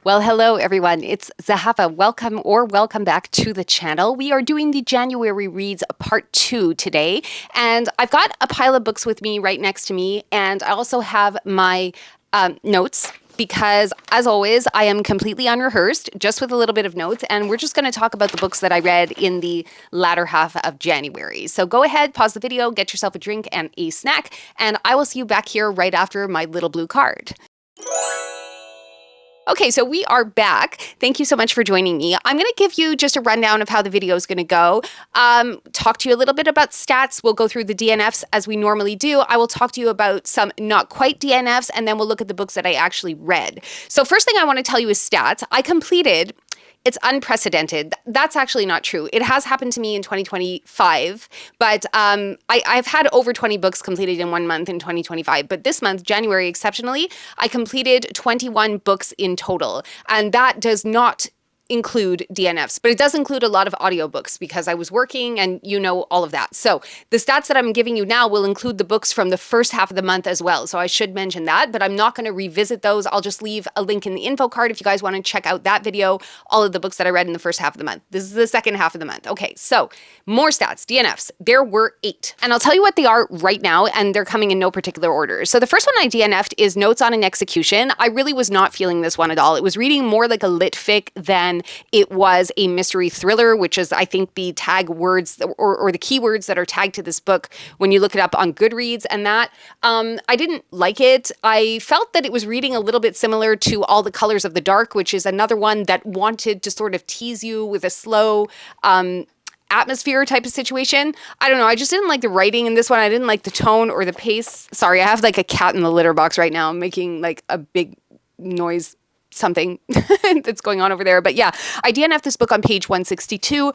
Well, hello everyone. It's Zahava. Welcome back to the channel. We are doing the January Reads Part 2 today, and I've got a pile of books with me right next to me, and I also have my notes because, as always, I am completely unrehearsed, just with a little bit of notes, and we're just going to talk about the books that I read in the latter half of January. So go ahead, pause the video, get yourself a drink and a snack, and I will see you back here right after my little blue card. Okay, so we are back. Thank you so much for joining me. I'm going to give you just a rundown of how the video is going to go. Talk to you a little bit about stats. We'll go through the DNFs as we normally do. I will talk to you about some not quite DNFs, and then we'll look at the books that I actually read. So first thing I want to tell you is stats. I completed... It's unprecedented. That's actually not true. It has happened to me in 2025, but I've had over 20 books completed in 1 month in 2025. But this month, January, exceptionally, I completed 21 books in total. And that does not include DNFs, but it does include a lot of audiobooks because I was working and you know all of that. So the stats that I'm giving you now will include the books from the first half of the month as well. So I should mention that, but I'm not going to revisit those. I'll just leave a link in the info card if you guys want to check out that video, all of the books that I read in the first half of the month. This is the second half of the month. Okay, so more stats, DNFs. There were 8. And I'll tell you what they are right now, and they're coming in no particular order. So the first one I DNF'd is Notes on an Execution. I really was not feeling this one at all. It was reading more like a lit fic than it was a mystery thriller, which is, I think, the tag words or the keywords that are tagged to this book when you look it up on Goodreads and that. I didn't like it. I felt that it was reading a little bit similar to All the Colors of the Dark, which is another one that wanted to sort of tease you with a slow atmosphere type of situation. I don't know. I just didn't like the writing in this one. I didn't like the tone or the pace. Sorry, I have like a cat in the litter box right now making like a big noise something that's going on over there. But yeah, I DNF'd this book on page 162.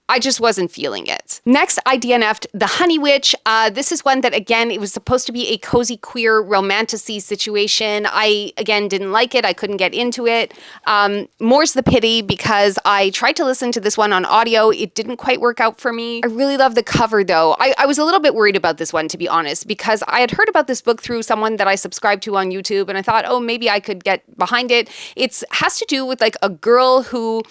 I just wasn't feeling it. Next, I DNF'd The Honey Witch. This is one that, again, it was supposed to be a cozy queer romantasy situation. I, again, didn't like it. I couldn't get into it. More's the pity because I tried to listen to this one on audio. It didn't quite work out for me. I really love the cover, though. I was a little bit worried about this one, to be honest, because I had heard about this book through someone that I subscribed to on YouTube, and I thought, oh, maybe I could get behind it. It has to do with like a girl who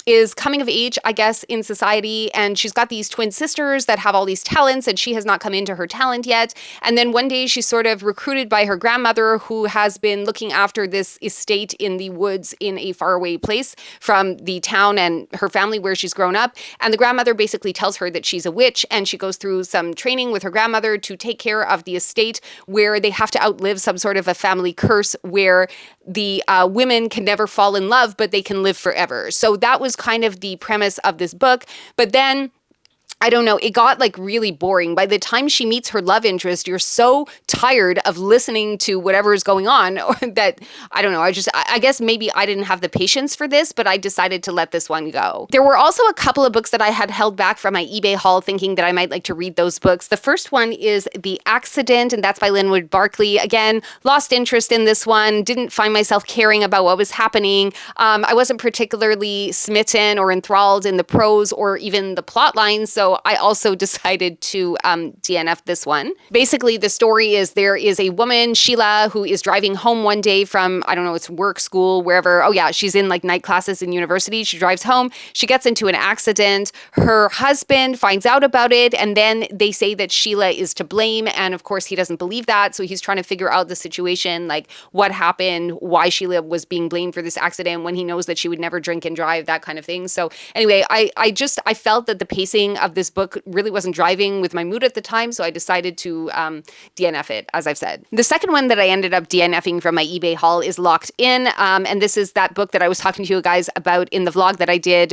is coming of age, I guess, in society, and she's got these twin sisters that have all these talents, and she has not come into her talent yet. And then one day she's sort of recruited by her grandmother, who has been looking after this estate in the woods in a faraway place from the town and her family where she's grown up. And the grandmother basically tells her that she's a witch, and she goes through some training with her grandmother to take care of the estate, where they have to outlive some sort of a family curse where the women can never fall in love, but they can live forever. So that was kind of the premise of this book. But then, I don't know, it got like really boring. By the time she meets her love interest, you're so tired of listening to whatever is going on that, I don't know, I guess maybe I didn't have the patience for this, but I decided to let this one go. There were also a couple of books that I had held back from my eBay haul, thinking that I might like to read those books. The first one is The Accident, and that's by Linwood Barkley. Again, lost interest in this one, didn't find myself caring about what was happening. I wasn't particularly smitten or enthralled in the prose or even the plot lines, so I also decided to DNF this one. Basically, the story is there is a woman, Sheila, who is driving home one day from, I don't know, it's work, school, wherever. Oh yeah, she's in like night classes in university. She drives home. She gets into an accident. Her husband finds out about it, and then they say that Sheila is to blame. And of course, he doesn't believe that. So he's trying to figure out the situation, like what happened, why Sheila was being blamed for this accident when he knows that she would never drink and drive, that kind of thing. So anyway, I felt that the pacing of this book really wasn't driving with my mood at the time, so I decided to DNF it, as I've said. The second one that I ended up DNFing from my eBay haul is Locked In, and this is that book that I was talking to you guys about in the vlog that I did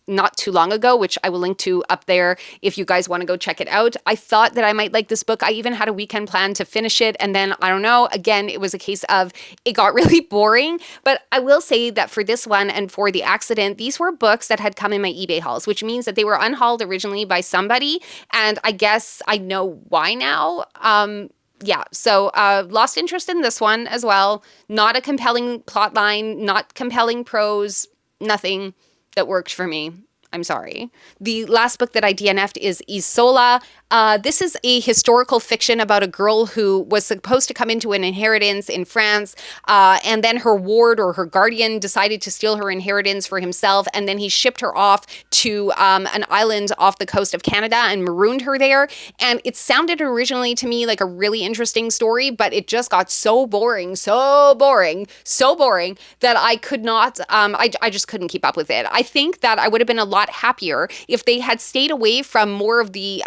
not too long ago, which I will link to up there if you guys want to go check it out. I thought that I might like this book. I even had a weekend plan to finish it, and then, I don't know, again, it was a case of it got really boring. But I will say that for this one and for The Accident, these were books that had come in my eBay hauls, which means that they were unhauled originally by somebody, and I guess I know why now. Yeah, so lost interest in this one as well. Not a compelling plot line, not compelling prose, nothing that worked for me. I'm sorry. The last book that I DNF'd is Isola. This is a historical fiction about a girl who was supposed to come into an inheritance in France, and then her ward or her guardian decided to steal her inheritance for himself, and then he shipped her off to an island off the coast of Canada and marooned her there. And it sounded originally to me like a really interesting story, but it just got so boring, that I could not, I just couldn't keep up with it. I think that I would have been a lot happier if they had stayed away from more of the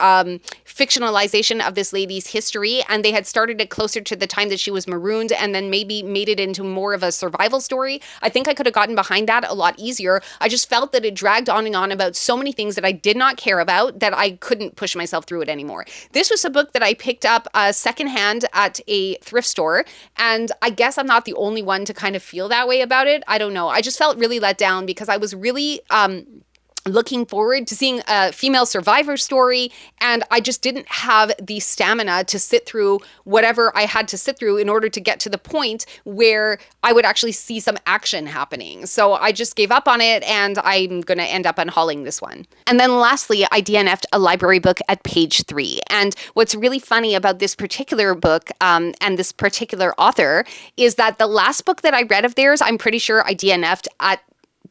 fictionalization of this lady's history, and they had started it closer to the time that she was marooned and then maybe made it into more of a survival story. I think I could have gotten behind that a lot easier. I just felt that it dragged on and on about so many things that I did not care about that I couldn't push myself through it anymore. This was a book that I picked up secondhand at a thrift store, and I guess I'm not the only one to kind of feel that way about it. I don't know. I just felt really let down because I was really looking forward to seeing a female survivor story, and I just didn't have the stamina to sit through whatever I had to sit through in order to get to the point where I would actually see some action happening. So I just gave up on it, and I'm going to end up unhauling this one. And then lastly, I DNF'd a library book at page 3. And what's really funny about this particular book and this particular author is that the last book that I read of theirs, I'm pretty sure I DNF'd at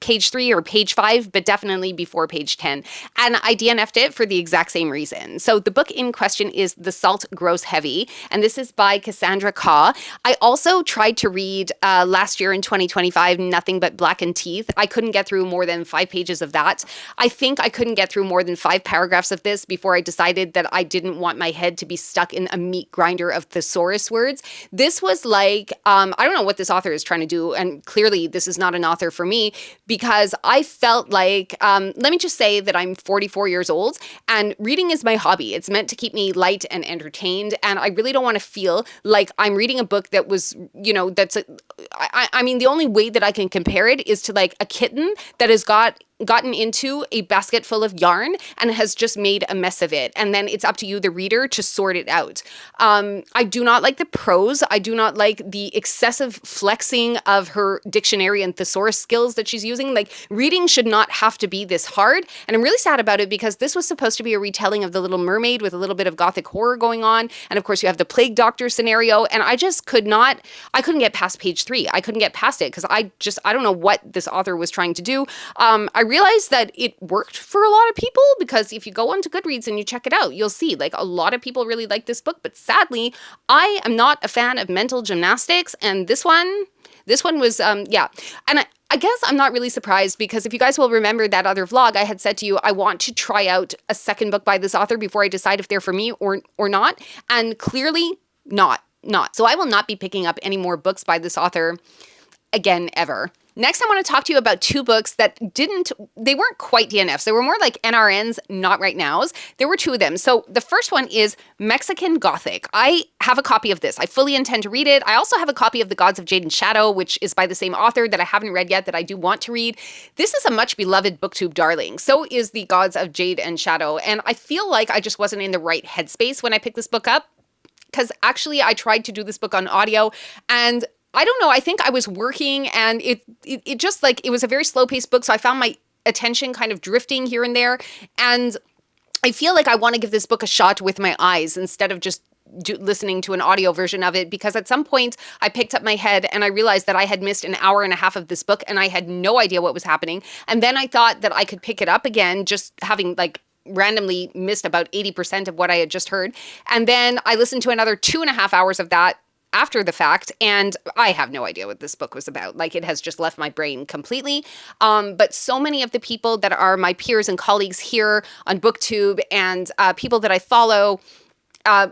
page 3 or page 5, but definitely before page 10. And I DNF'd it for the exact same reason. So the book in question is The Salt Grows Heavy, and this is by Cassandra Khaw. I also tried to read last year in 2025, Nothing But Blackened Teeth. I couldn't get through more than 5 pages of that. I think I couldn't get through more than 5 paragraphs of this before I decided that I didn't want my head to be stuck in a meat grinder of thesaurus words. This was like, I don't know what this author is trying to do, and clearly this is not an author for me, because I felt like, let me just say that I'm 44 years old and reading is my hobby. It's meant to keep me light and entertained. And I really don't want to feel like I'm reading a book that was, I mean, the only way that I can compare it is to like a kitten that has gotten into a basket full of yarn and has just made a mess of it. And then it's up to you, the reader, to sort it out. I do not like the prose. I do not like the excessive flexing of her dictionary and thesaurus skills that she's using. Like, reading should not have to be this hard. And I'm really sad about it because this was supposed to be a retelling of The Little Mermaid with a little bit of gothic horror going on. And of course you have the plague doctor scenario. And I just I couldn't get past page 3. I couldn't get past it because I don't know what this author was trying to do. I realized that it worked for a lot of people because if you go onto Goodreads and you check it out, you'll see like a lot of people really like this book. But sadly, I am not a fan of mental gymnastics. And this one was, yeah. And I guess I'm not really surprised because if you guys will remember that other vlog, I had said to you, I want to try out a second book by this author before I decide if they're for me or not. And clearly not. So I will not be picking up any more books by this author again, ever. Next, I want to talk to you about 2 books that they weren't quite DNFs. They were more like NRNs, not right nows. There were 2 of them. So the first one is Mexican Gothic. I have a copy of this. I fully intend to read it. I also have a copy of The Gods of Jade and Shadow, which is by the same author that I haven't read yet that I do want to read. This is a much beloved booktube darling. So is The Gods of Jade and Shadow. And I feel like I just wasn't in the right headspace when I picked this book up. Because actually I tried to do this book on audio and I don't know, I think I was working and it just like, it was a very slow paced book. So I found my attention kind of drifting here and there. And I feel like I want to give this book a shot with my eyes instead of just listening to an audio version of it, because at some point I picked up my head and I realized that I had missed an hour and a half of this book and I had no idea what was happening. And then I thought that I could pick it up again, just having like randomly missed about 80% of what I had just heard. And then I listened to another 2.5 hours of that after the fact, and I have no idea what this book was about. Like, it has just left my brain completely. But so many of the people that are my peers and colleagues here on BookTube and people that I follow,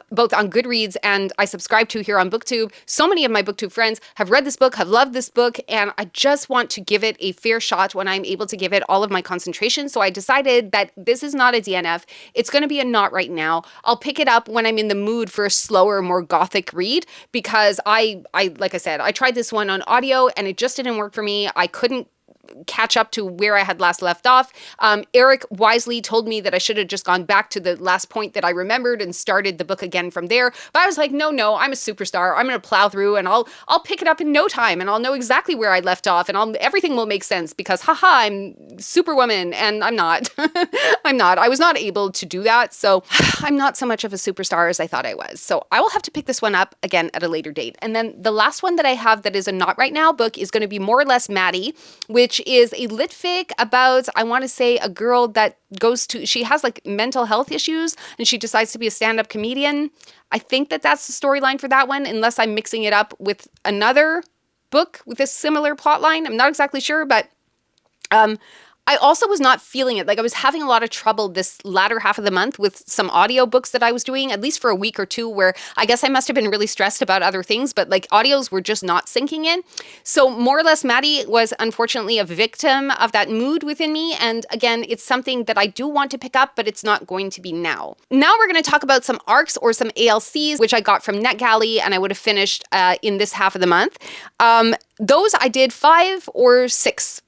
both on Goodreads and I subscribe to here on BookTube. So many of my BookTube friends have read this book, have loved this book, and I just want to give it a fair shot when I'm able to give it all of my concentration. So I decided that this is not a DNF. It's going to be a not right now. I'll pick it up when I'm in the mood for a slower, more gothic read, because I like I said, I tried this one on audio and it just didn't work for me. I couldn't catch up to where I had last left off. Eric wisely told me that I should have just gone back to the last point that I remembered and started the book again from there. But I was like, no, I'm a superstar. I'm going to plow through and I'll pick it up in no time and I'll know exactly where I left off and everything will make sense because I'm Superwoman and I'm not. I'm not. I was not able to do that. So I'm not so much of a superstar as I thought I was. So I will have to pick this one up again at a later date. And then the last one that I have that is a Not Right Now book is going to be More or Less Maddie, which is a lit fic about, I want to say, a girl that she has like mental health issues and she decides to be a stand-up comedian. I think that's the storyline for that one, unless I'm mixing it up with another book with a similar plot line. I'm not exactly sure, but I also was not feeling it. Like I was having a lot of trouble this latter half of the month with some audiobooks that I was doing, at least for a week or two, where I guess I must have been really stressed about other things, but like audios were just not sinking in. So More or Less Maddie was unfortunately a victim of that mood within me. And again, it's something that I do want to pick up, but it's not going to be now. Now we're going to talk about some ARCs or some ALCs, which I got from NetGalley and I would have finished in this half of the month. Those I did 5 or 6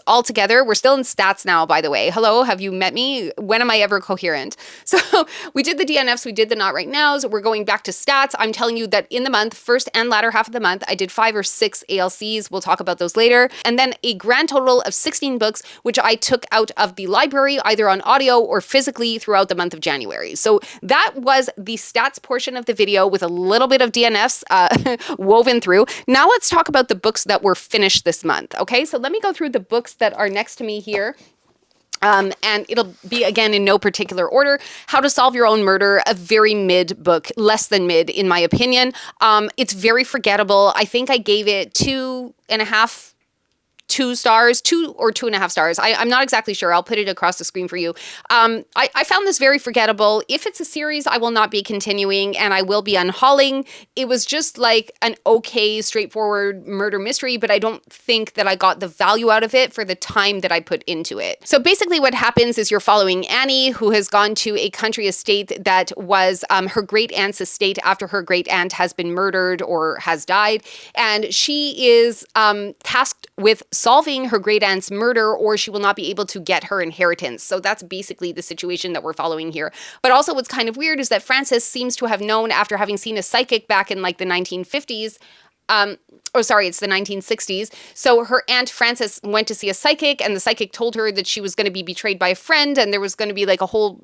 altogether. We're still in stats now, by the way. Hello, have you met me? When am I ever coherent? So we did the DNFs, we did the Not Right Nows. We're going back to stats. I'm telling you that in the month, first and latter half of the month, I did 5 or 6 ALCs. We'll talk about those later. And then a grand total of 16 books, which I took out of the library, either on audio or physically throughout the month of January. So that was the stats portion of the video with a little bit of DNFs woven through. Now let's talk about the books that were finished this month. Okay, so let me go through the books that are next to me here. And it'll be, again, in no particular order. How to Solve Your Own Murder, a very mid book, less than mid, in my opinion. It's very forgettable. I think I gave it 2.5 stars, 2 or 2.5 stars. I'm not exactly sure. I'll put it across the screen for you. I found this very forgettable. If it's a series, I will not be continuing and I will be unhauling. It was just like an okay, straightforward murder mystery, but I don't think that I got the value out of it for the time that I put into it. So basically what happens is you're following Annie, who has gone to a country estate that was her great aunt's estate after her great aunt has been murdered or has died. And she is tasked with solving her great aunt's murder, or she will not be able to get her inheritance. So that's basically the situation that we're following here. But also what's kind of weird is that Frances seems to have known, after having seen a psychic back in like the 1950s, it's the 1960s. So her Aunt Frances went to see a psychic and the psychic told her that she was going to be betrayed by a friend and there was going to be like a whole,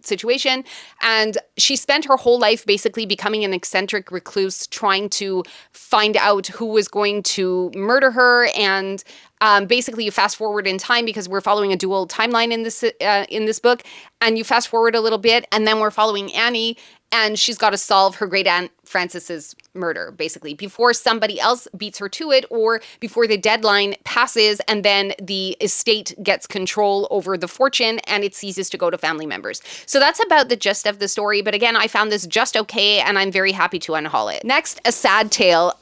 situation. And she spent her whole life basically becoming an eccentric recluse, trying to find out who was going to murder her. And basically you fast forward in time because we're following a dual timeline in this book. And you fast forward a little bit and then we're following Annie and she's got to solve her great aunt Frances's murder, basically, before somebody else beats her to it or before the deadline passes and then the estate gets control over the fortune and it ceases to go to family members. So that's about the gist of the story. But again, I found this just okay and I'm very happy to unhaul it. Next, A Sad Tale,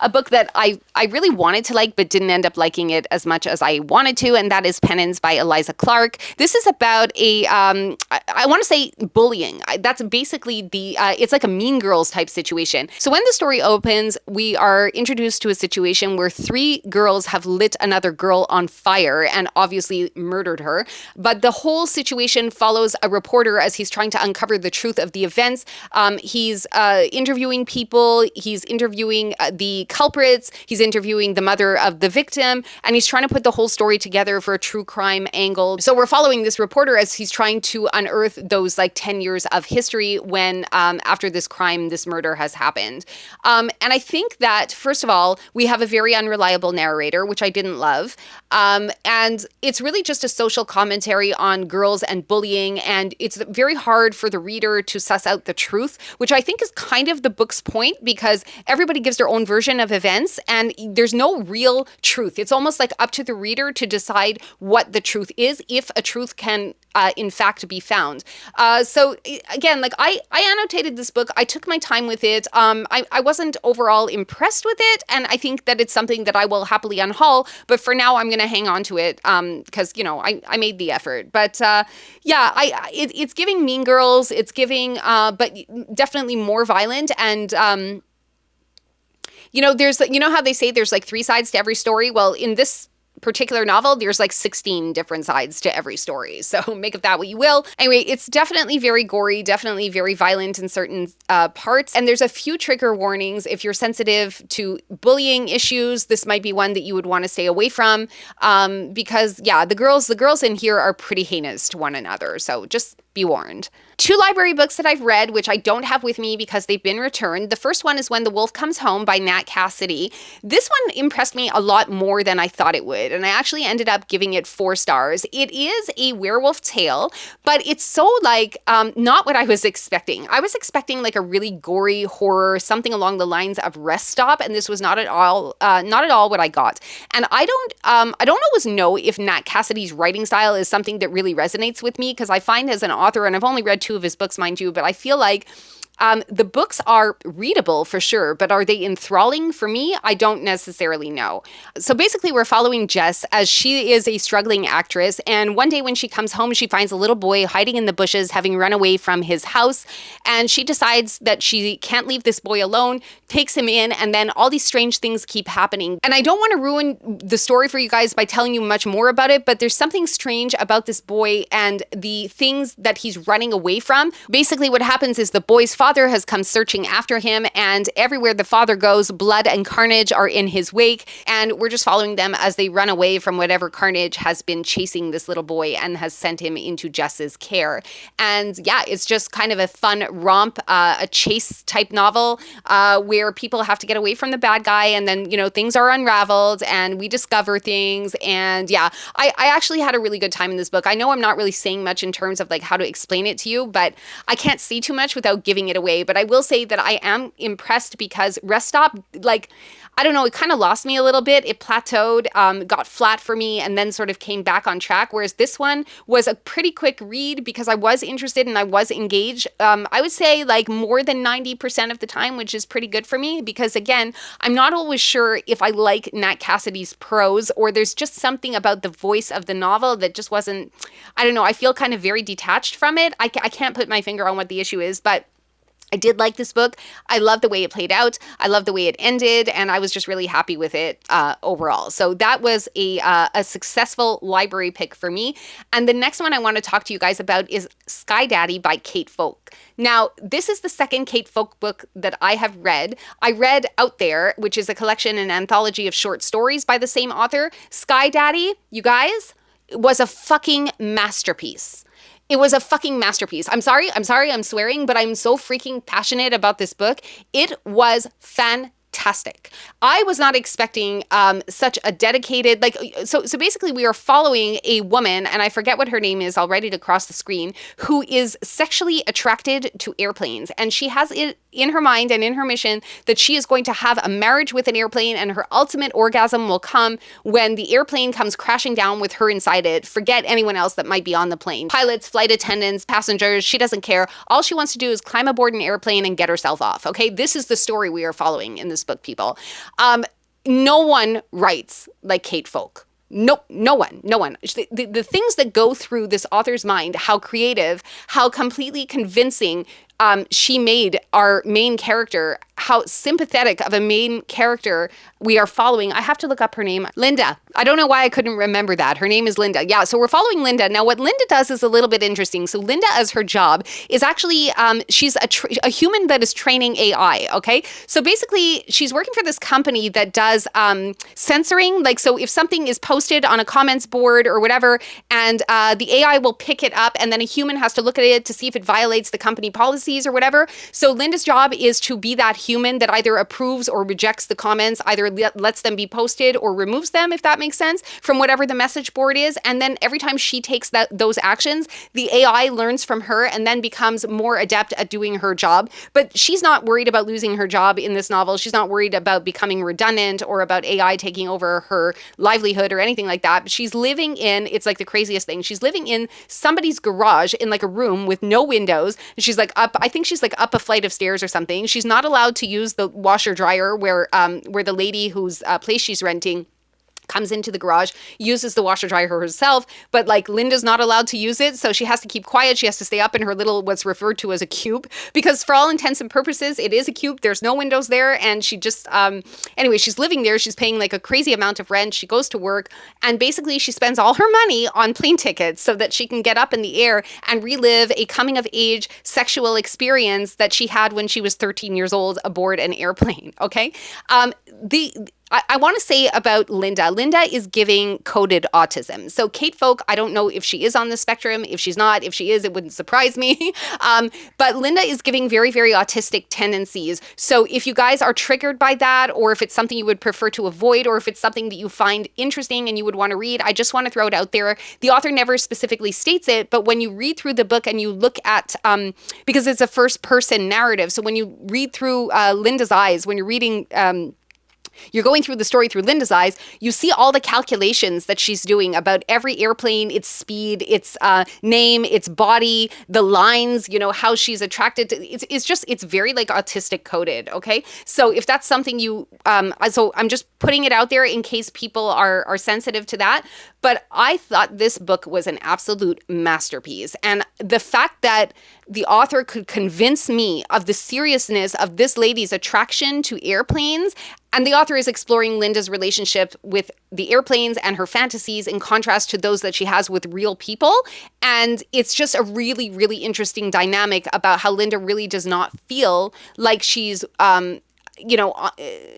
a book that I really wanted to like but didn't end up liking it as much as I wanted to, and that is Penance by Eliza Clark. This is about I want to say bullying. That's basically it's like a Mean Girls type situation. So when the story opens, we are introduced to a situation where 3 girls have lit another girl on fire and obviously murdered her. But the whole situation follows a reporter as he's trying to uncover the truth of the events. He's interviewing people, he's interviewing the culprits, he's interviewing the mother of the victim, and he's trying to put the whole story together for a true crime angle. So we're following this reporter as he's trying to unearth those like 10 years of history when after this crime, this murder has happened. And I think that, first of all, we have a very unreliable narrator, which I didn't love. And it's really just a social commentary on girls and bullying. And it's very hard for the reader to suss out the truth, which I think is kind of the book's point because everybody gives their own version of events and there's no real truth. It's almost like up to the reader to decide what the truth is, if a truth can in fact be found. So again, like I annotated this book. I took my time with it. I wasn't overall impressed with it. And I think that it's something that I will happily unhaul. But for now, I'm going to hang on to it because, I made the effort. But it's giving Mean Girls. It's giving, but definitely more violent. And, there's, how they say there's like 3 sides to every story? Well, in this particular novel, there's like 16 different sides to every story. So make of that what you will. Anyway, it's definitely very gory, definitely very violent in certain parts. And there's a few trigger warnings. If you're sensitive to bullying issues, this might be one that you would want to stay away from. Because yeah, the girls in here are pretty heinous to one another. So just be warned. 2 library books that I've read, which I don't have with me because they've been returned. The first one is When the Wolf Comes Home by Nat Cassidy. This one impressed me a lot more than I thought it would, and I actually ended up giving it 4 stars. It is a werewolf tale, but it's so like not what I was expecting. I was expecting like a really gory horror, something along the lines of Rest Stop, and this was not at all what I got. And I don't always know if Nat Cassidy's writing style is something that really resonates with me, because I find as an author, and I've only read 2 of his books, mind you, but I feel like the books are readable for sure, but are they enthralling for me? I don't necessarily know. So basically, we're following Jess as she is a struggling actress. And one day when she comes home, she finds a little boy hiding in the bushes, having run away from his house. And she decides that she can't leave this boy alone, takes him in, and then all these strange things keep happening. And I don't want to ruin the story for you guys by telling you much more about it, but there's something strange about this boy and the things that he's running away from. Basically, what happens is the boy's father has come searching after him, and everywhere the father goes, blood and carnage are in his wake, and we're just following them as they run away from whatever carnage has been chasing this little boy and has sent him into Jess's care. And yeah, it's just kind of a fun romp, a chase type novel where people have to get away from the bad guy, and then, you know, things are unraveled and we discover things. And yeah, I actually had a really good time in this book. I know I'm not really saying much in terms of like how to explain it to you, but I can't say too much without giving it away. But I will say that I am impressed because Rest Stop, like, I don't know, it kind of lost me a little bit. It plateaued, got flat for me, and then sort of came back on track. Whereas this one was a pretty quick read because I was interested and I was engaged. I would say like more than 90% of the time, which is pretty good for me because, again, I'm not always sure if I like Nat Cassidy's prose, or there's just something about the voice of the novel that just wasn't, I don't know, I feel kind of very detached from it. I can't put my finger on what the issue is, but I did like this book. I love the way it played out. I love the way it ended, and I was just really happy with it overall. So that was a successful library pick for me. And the next one I want to talk to you guys about is Sky Daddy by Kate Folk. Now, this is the second Kate Folk book that I have read. I read Out There, which is a collection and anthology of short stories by the same author. Sky Daddy, you guys, was a fucking masterpiece. It was a fucking masterpiece. I'm sorry, I'm swearing, but I'm so freaking passionate about this book. It was fantastic. I was not expecting such a dedicated, like, so basically we are following a woman, and I forget what her name is, I'll write it across the screen, who is sexually attracted to airplanes. And she has it in her mind and in her mission that she is going to have a marriage with an airplane, and her ultimate orgasm will come when the airplane comes crashing down with her inside it. Forget anyone else that might be on the plane. Pilots, flight attendants, passengers, she doesn't care. All she wants to do is climb aboard an airplane and get herself off. Okay, this is the story we are following in this book, people. No one writes like Kate Folk. Nope, no one. The things that go through this author's mind, how creative, how completely convincing she made our main character, how sympathetic of a main character we are following. I have to look up her name. Linda. I don't know why I couldn't remember that. Her name is Linda. Yeah, so we're following Linda. Now, what Linda does is a little bit interesting. So Linda, as her job, is actually, she's a human that is training AI, okay? So basically, she's working for this company that does censoring. Like, so if something is posted on a comments board or whatever, and the AI will pick it up, and then a human has to look at it to see if it violates the company policies or whatever. So Linda's job is to be that human that either approves or rejects the comments, either lets them be posted or removes them, if that makes sense, from whatever the message board is. And then every time she takes those actions, the AI learns from her and then becomes more adept at doing her job. But she's not worried about losing her job in this novel. She's not worried about becoming redundant or about AI taking over her livelihood or anything like that. She's living in, it's like the craziest thing. She's living in somebody's garage in like a room with no windows. And she's like I think she's like up a flight of stairs or something. She's not allowed to use the washer dryer where the lady whose place she's renting comes into the garage, uses the washer dryer herself, but like Linda's not allowed to use it, so she has to keep quiet. She has to stay up in her little, what's referred to as a cube, because for all intents and purposes, it is a cube. There's no windows there, and she just, anyway, she's living there. She's paying like a crazy amount of rent. She goes to work, and basically she spends all her money on plane tickets so that she can get up in the air and relive a coming of age sexual experience that she had when she was 13 years old aboard an airplane. Okay. I want to say about Linda. Linda is giving coded autism. So Kate Folk, I don't know if she is on the spectrum. If she's not, if she is, it wouldn't surprise me. But Linda is giving very, very autistic tendencies. So if you guys are triggered by that, or if it's something you would prefer to avoid, or if it's something that you find interesting and you would want to read, I just want to throw it out there. The author never specifically states it, but when you read through the book and you look at, because it's a first person narrative. So when you read through Linda's eyes, when you're reading, you're going through the story through Linda's eyes, you see all the calculations that she's doing about every airplane, its speed, its name, its body, the lines, how she's attracted to, it's very like autistic coded. Okay. So if that's something so I'm just putting it out there in case people are sensitive to that. But I thought this book was an absolute masterpiece. And the fact that the author could convince me of the seriousness of this lady's attraction to airplanes, and the author is exploring Linda's relationship with the airplanes and her fantasies in contrast to those that she has with real people. And it's just a really, really interesting dynamic about how Linda really does not feel like she's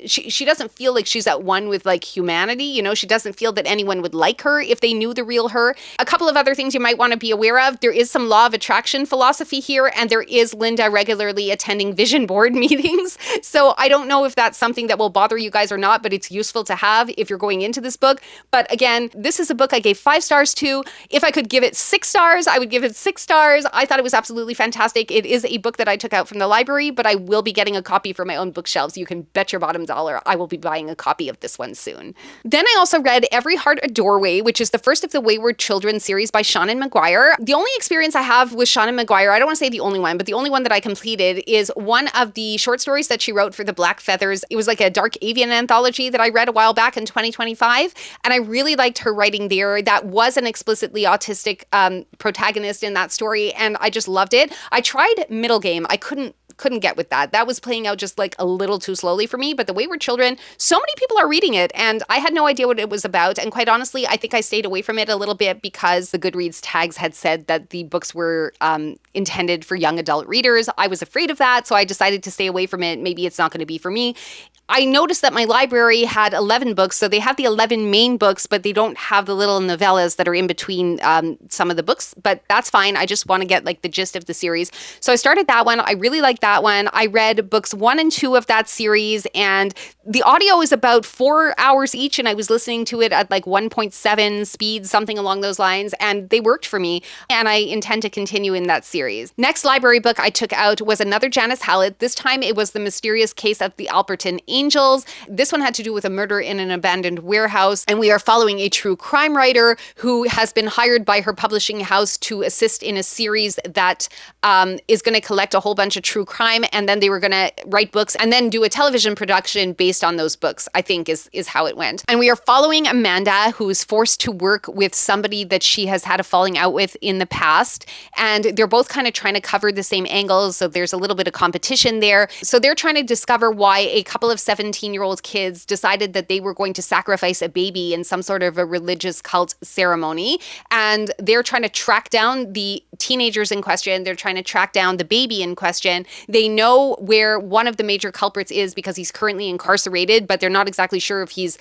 she doesn't feel like she's at one with like humanity. She doesn't feel that anyone would like her if they knew the real her. A couple of other things you might want to be aware of. There is some law of attraction philosophy here, and there is Linda regularly attending vision board meetings. So I don't know if that's something that will bother you guys or not, but it's useful to have if you're going into this book. But again, this is a book I gave 5 stars to. If I could give it 6 stars, I would give it 6 stars. I thought it was absolutely fantastic. It is a book that I took out from the library, but I will be getting a copy for my own bookshelf. So you can bet your bottom dollar I will be buying a copy of this one soon. Then I also read Every Heart a Doorway, which is the first of the Wayward Children series by Seanan McGuire. The only experience I have with Seanan McGuire, I don't want to say the only one, but the only one that I completed is one of the short stories that she wrote for the Black Feathers. It was like a dark avian anthology that I read a while back in 2025, and I really liked her writing there. That was an explicitly autistic protagonist in that story, and I just loved it. I tried Middle Game. I couldn't get with that. That was playing out just like a little too slowly for me, but The Wayward Children, so many people are reading it, and I had no idea what it was about. And quite honestly, I think I stayed away from it a little bit because the Goodreads tags had said that the books were intended for young adult readers. I was afraid of that, so I decided to stay away from it. Maybe it's not going to be for me. I noticed that my library had 11 books, so they have the 11 main books, but they don't have the little novellas that are in between some of the books, but that's fine. I just want to get like the gist of the series. So I started that one. I really liked that one. I read books 1 and 2 of that series, and the audio is about 4 hours each, and I was listening to it at like 1.7 speed, something along those lines, and they worked for me, and I intend to continue in that series. Next library book I took out was another Janice Hallett. This time it was The Mysterious Case of the Alperton Angels. This one had to do with a murder in an abandoned warehouse, and we are following a true crime writer who has been hired by her publishing house to assist in a series that is going to collect a whole bunch of true crime, and then they were going to write books and then do a television production based on those books, I think is how it went. And we are following Amanda, who is forced to work with somebody that she has had a falling out with in the past, and they're both kind of trying to cover the same angles, so there's a little bit of competition there. So they're trying to discover why a couple of 17-year-old kids decided that they were going to sacrifice a baby in some sort of a religious cult ceremony. And they're trying to track down the teenagers in question. They're trying to track down the baby in question. They know where one of the major culprits is because he's currently incarcerated, but they're not exactly sure if he's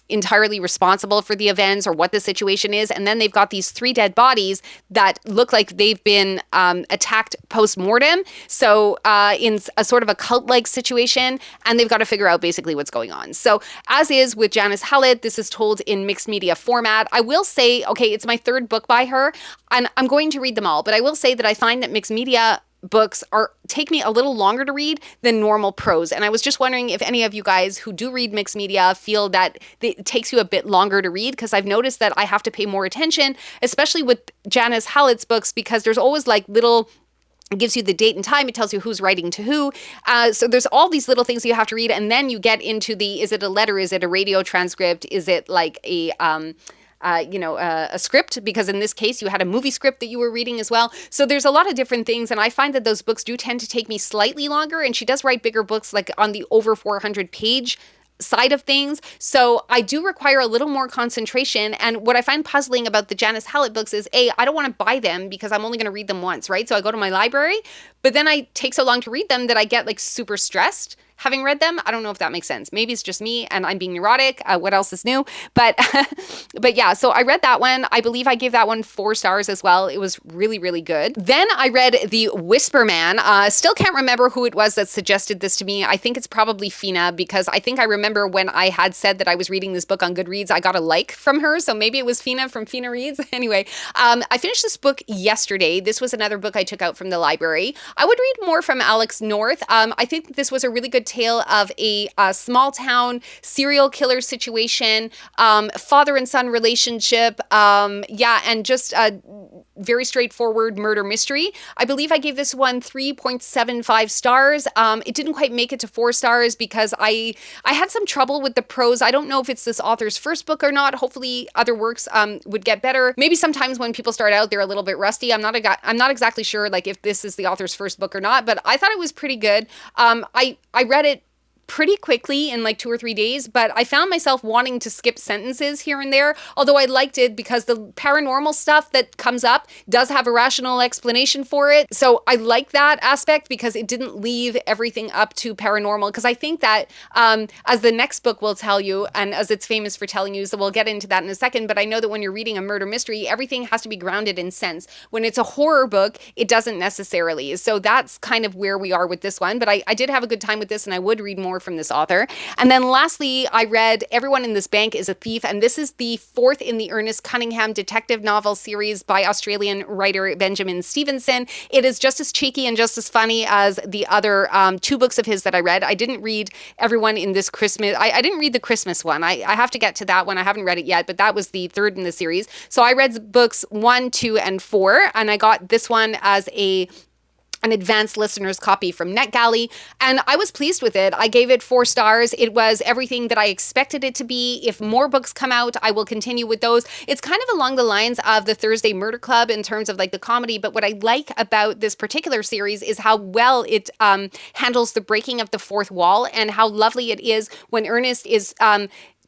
entirely responsible for the events or what the situation is. And then they've got these 3 dead bodies that look like they've been attacked post-mortem. So in a sort of a cult-like situation, and they've got to figure out basically what's going on. So as is with Janice Hallett, this is told in mixed media format. I will say, okay, it's my 3rd book by her, and I'm going to read them all, but I will say that I find that mixed media books take me a little longer to read than normal prose. And I was just wondering if any of you guys who do read mixed media feel that it takes you a bit longer to read, because I've noticed that I have to pay more attention, especially with Janice Hallett's books, because there's always like little It gives you the date and time. It tells you who's writing to who. So there's all these little things you have to read. And then you get into is it a letter? Is it a radio transcript? Is it like a script? Because in this case, you had a movie script that you were reading as well. So there's a lot of different things. And I find that those books do tend to take me slightly longer. And she does write bigger books, like on the over 400 page side of things. So I do require a little more concentration. And what I find puzzling about the Janice Hallett books is I don't want to buy them because I'm only going to read them once, right? So I go to my library, but then I take so long to read them that I get like super stressed having read them. I don't know if that makes sense. Maybe it's just me and I'm being neurotic. What else is new? But yeah, so I read that one. I believe I gave that one 4 stars as well. It was really, really good. Then I read The Whisper Man. Still can't remember who it was that suggested this to me. I think it's probably Fina, because I think I remember when I had said that I was reading this book on Goodreads, I got a like from her. So maybe it was Fina from Fina Reads. Anyway, I finished this book yesterday. This was another book I took out from the library. I would read more from Alex North. I think this was a really good tale of a small town serial killer situation, father and son relationship, and just a very straightforward murder mystery. I believe I gave this one 3.75 stars. It didn't quite make it to 4 stars because I had some trouble with the prose. I don't know if it's this author's first book or not. Hopefully other works would get better. Maybe sometimes when people start out, they're a little bit rusty. I'm not exactly sure like if this is the author's first book or not, but I thought it was pretty good. I read it pretty quickly in like 2 or 3 days, but I found myself wanting to skip sentences here and there, although I liked it because the paranormal stuff that comes up does have a rational explanation for it. So I like that aspect because it didn't leave everything up to paranormal, because I think that as the next book will tell you, and as it's famous for telling you, so we'll get into that in a second, but I know that when you're reading a murder mystery, everything has to be grounded in sense. When it's a horror book, it doesn't necessarily. So that's kind of where we are with this one, but I did have a good time with this, and I would read more from this author. And then lastly, I read Everyone in This Bank is a Thief, and this is the 4th in the Ernest Cunningham detective novel series by Australian writer Benjamin Stevenson. It is just as cheeky and just as funny as the other 2 books of his that I read. I didn't read Everyone in This Christmas. I didn't read the Christmas one. I have to get to that one. I haven't read it yet, but that was the 3rd in the series. So I read books 1, 2, and 4, and I got this one as an advanced listener's copy from NetGalley, and I was pleased with it. I gave it 4 stars. It was everything that I expected it to be. If more books come out, I will continue with those. It's kind of along the lines of the Thursday Murder Club in terms of like the comedy, but what I like about this particular series is how well it handles the breaking of the fourth wall, and how lovely it is when Ernest is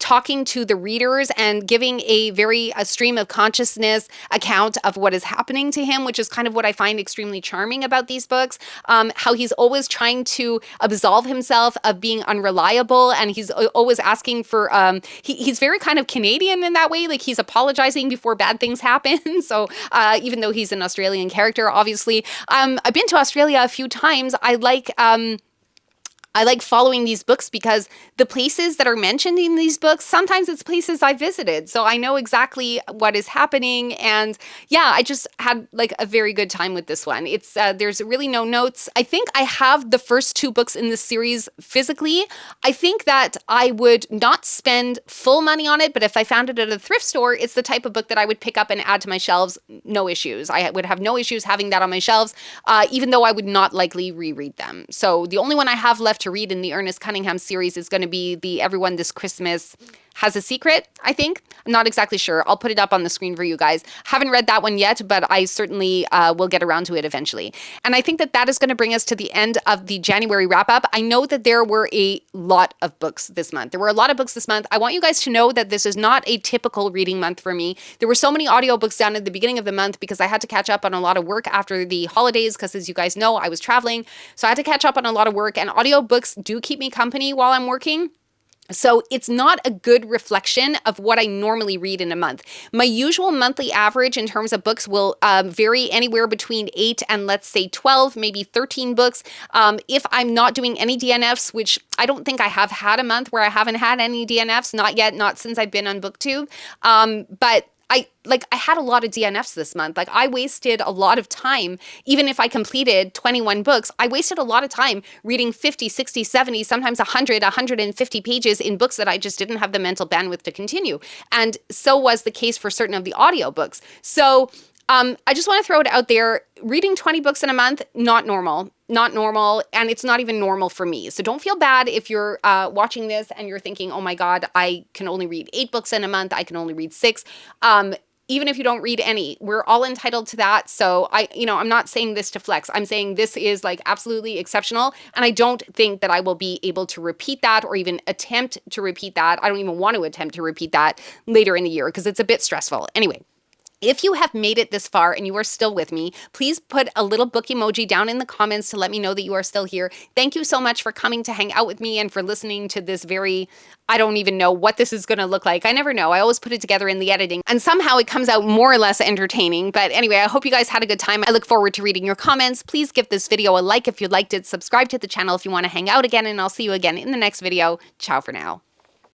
talking to the readers and giving a stream of consciousness account of what is happening to him, which is kind of what I find extremely charming about these books. How he's always trying to absolve himself of being unreliable, and he's always asking for, he's very kind of Canadian in that way, like he's apologizing before bad things happen. So even though he's an Australian character, obviously. I've been to Australia a few times. I like following these books because the places that are mentioned in these books, sometimes it's places I visited. So I know exactly what is happening. And yeah, I just had like a very good time with this one. It's there's really no notes. I think I have the first 2 books in this series physically. I think that I would not spend full money on it, but if I found it at a thrift store, it's the type of book that I would pick up and add to my shelves. No issues. I would have no issues having that on my shelves, even though I would not likely reread them. So the only one I have left to read in the Ernest Cunningham series is going to be the Everyone This Christmas Has a Secret, I think. I'm not exactly sure. I'll put it up on the screen for you guys. Haven't read that one yet, but I certainly will get around to it eventually. And I think that is going to bring us to the end of the January wrap-up. I know that there were a lot of books this month. There were a lot of books this month. I want you guys to know that this is not a typical reading month for me. There were so many audiobooks done at the beginning of the month because I had to catch up on a lot of work after the holidays because, as you guys know, I was traveling. So I had to catch up on a lot of work, and audiobooks do keep me company while I'm working. So it's not a good reflection of what I normally read in a month. My usual monthly average in terms of books will vary anywhere between 8 and let's say 12, maybe 13 books. If I'm not doing any DNFs, which I don't think I have had a month where I haven't had any DNFs, not yet, not since I've been on BookTube. But I had a lot of DNFs this month. Like I wasted a lot of time, even if I completed 21 books, I wasted a lot of time reading 50, 60, 70, sometimes 100, 150 pages in books that I just didn't have the mental bandwidth to continue. And so was the case for certain of the audiobooks. So I just want to throw it out there. Reading 20 books in a month, not normal. Not normal. And it's not even normal for me. So don't feel bad if you're watching this and you're thinking, oh my God, I can only read 8 books in a month. I can only read 6. Even if you don't read any, we're all entitled to that. So I'm not saying this to flex. I'm saying this is like absolutely exceptional. And I don't think that I will be able to repeat that or even attempt to repeat that. I don't even want to attempt to repeat that later in the year because it's a bit stressful. Anyway. If you have made it this far and you are still with me, please put a little book emoji down in the comments to let me know that you are still here. Thank you so much for coming to hang out with me and for listening to this I don't even know what this is going to look like. I never know. I always put it together in the editing and somehow it comes out more or less entertaining. But anyway, I hope you guys had a good time. I look forward to reading your comments. Please give this video a like if you liked it. Subscribe to the channel if you want to hang out again, and I'll see you again in the next video. Ciao for now.